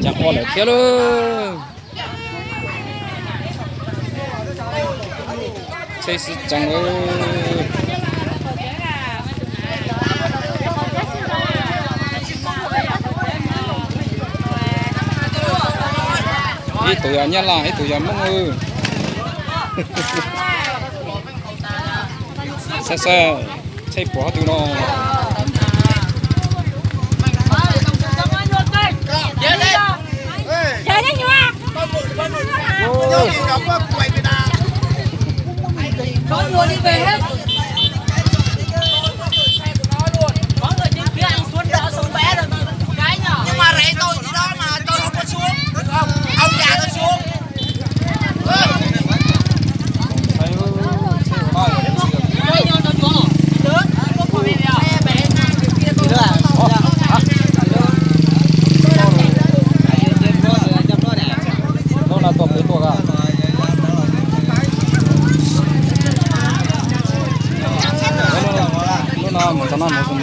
chẳng qua lại kia luôn chơi sự chẳng ơi ít tuổi à nhân là ít tuổi à mong ơi xe xe chơi bỏ từ nó có luôn đi về hết. Có người trên phía anh xuống đó xuống bé rồi cái nhỏ. Nhưng mà rẻ tôi gì đó mà tôi không có xuống. Không, ông già tôi xuống.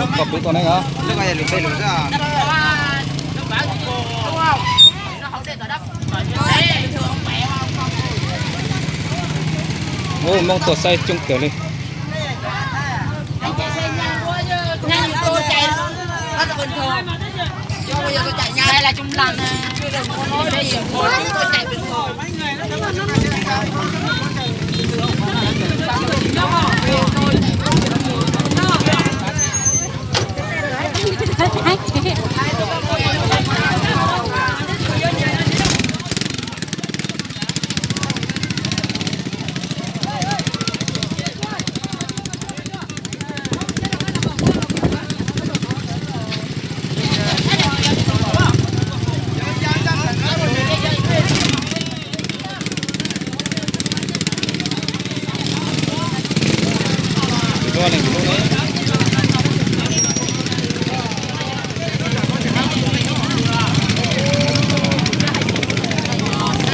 một cặp đấy con này hả? Lúc này lụm đây lụm ra. Ô mong tổ say chung kiểu đi. Nhanh tôi chạy rất là bình thường. Bây giờ tôi chạy nhanh. Đây là trung làn. Tôi chạy bình thường.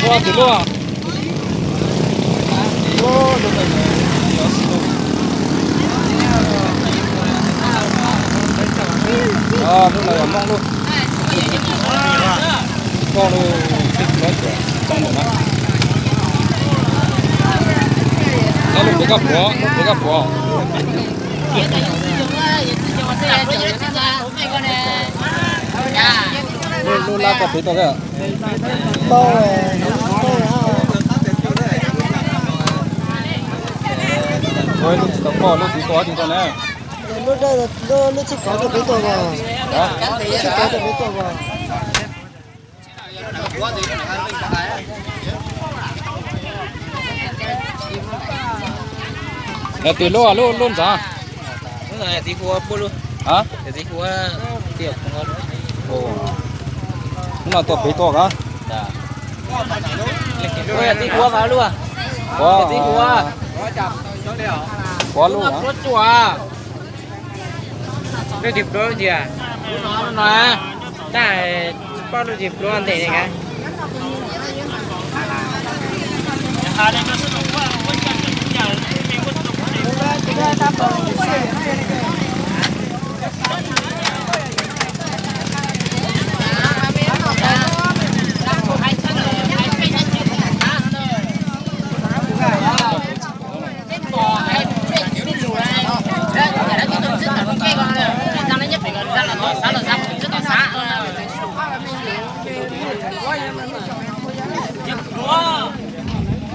Qua từ đâu à? Lúc này mong luôn. Con luôn thích nói chuyện trong một mắt. Nó lúc cái gặp của. Luôn la cặp với tao kìa. Thôi lúc chỉ có lúc chỉ có thì thôi nè. Lúc đây là lúc chỉ có được với tôi rồi. Đó. Lúc chỉ có được với tôi rồi. Từ lô à luôn giá. Đúng rồi, tí cua bút luôn. Hả? Tí cua tiệc ngon. Ồ. Cũng là tập với to cả. Dạ. Rồi tí cua vào luôn à? Có. Tí cua. Có luôn hả? Có chùa. Cái dịp đó gì à? Nó nói. Tại bao nhiêu dịp luôn thế này cái.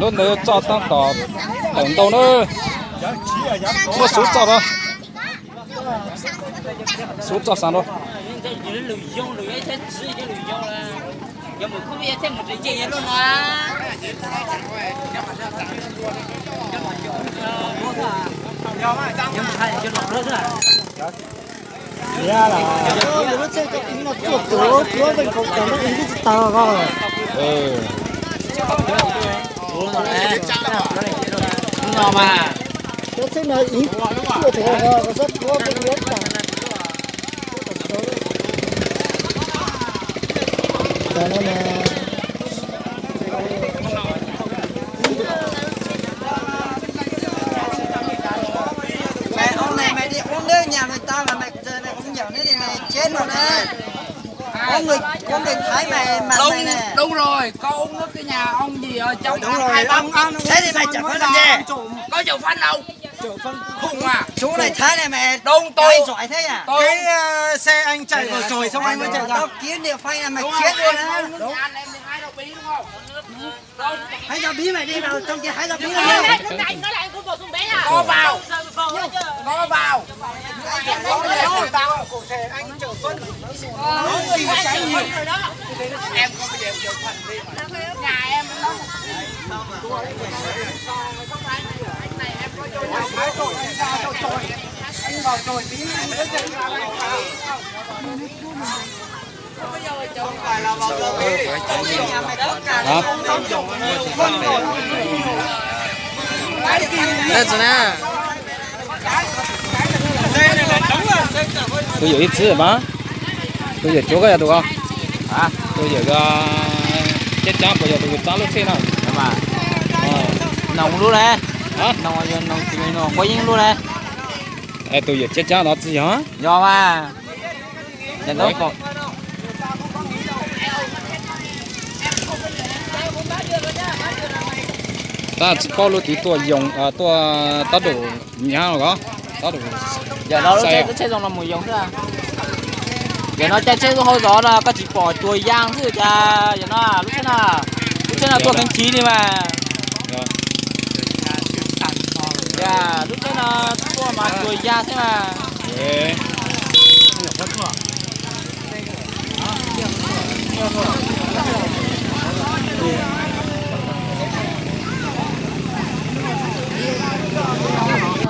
Luôn nữa cho tao tỏ tổng tàu nữa. Nó sút cho đó. Sút cho sao đâu. Giờ mình không biết thêm một cái gì luôn mà. Ra là lúc chơi cái tính là chuột chúa mình không có nó ý cái tờ rồi. Ừ. Đúng mà. Cái chơi này ý chưa thể rồi có rất có cái biết cả. Đó là Mẹ ông này mày đi uống nước nhà người ta mà mày giờ này không hiểu nữa thì mày chết rồi đấy. có người Thái mà đúng nè. đúng rồi, có uống nước cái nhà ông gì ở trong Đúng rồi, hai bắp. thế thì mày chẳng phải làm gì. Có chịu phân đâu. Khùng à. Chú này Thái này mẹ. Đúng tôi. Giỏi thế à? Tôi Xe anh chạy vào rồi xong anh mới chạy ra. Tao kiến địa phanh là mày chết luôn á. đúng. Anh em thì hai đầu bí đúng không? Hãy ra bí mày đi vào trong kia hãy ra bí Nó mày. lại không vào xuống bé à? Có vào. Có vào. Cổ thể anh chở phân. Em không bao giờ chịu phần đi mà. Nhà em nó anh này em có vô nhà thái rồi anh ra cho trồi anh vào trồi tí anh mới dậy ra đây không phải là vào giờ tí Đó. Đây rồi nè. Tôi giữ ít xíu mà. Tôi giữ chỗ cái được không? À, Tôi giữ chết chắn bây giờ tôi tao lúc xe nào. nhưng mà nồng luôn đấy. Hả? Nồng rồi nồng thì mình nồng có dính luôn đấy. Ê, tôi giữ chết chắn đó gì hả? Do mà. Nhận tốt còn. Ta chỉ có lúc tí tôi dùng tôi tao đủ nhá rồi có. Tao đủ. Giờ nó Xe chết trong lòng mùi giống thế à. Giờ nó chết hồi đó là có chỉ bỏ chuối giang thôi cha. Giờ nó lúc thế nào tôi cánh chí đi mà. Rồi. Dạ, lúc thế nào tôi mà chuối giang thế mà. Ê.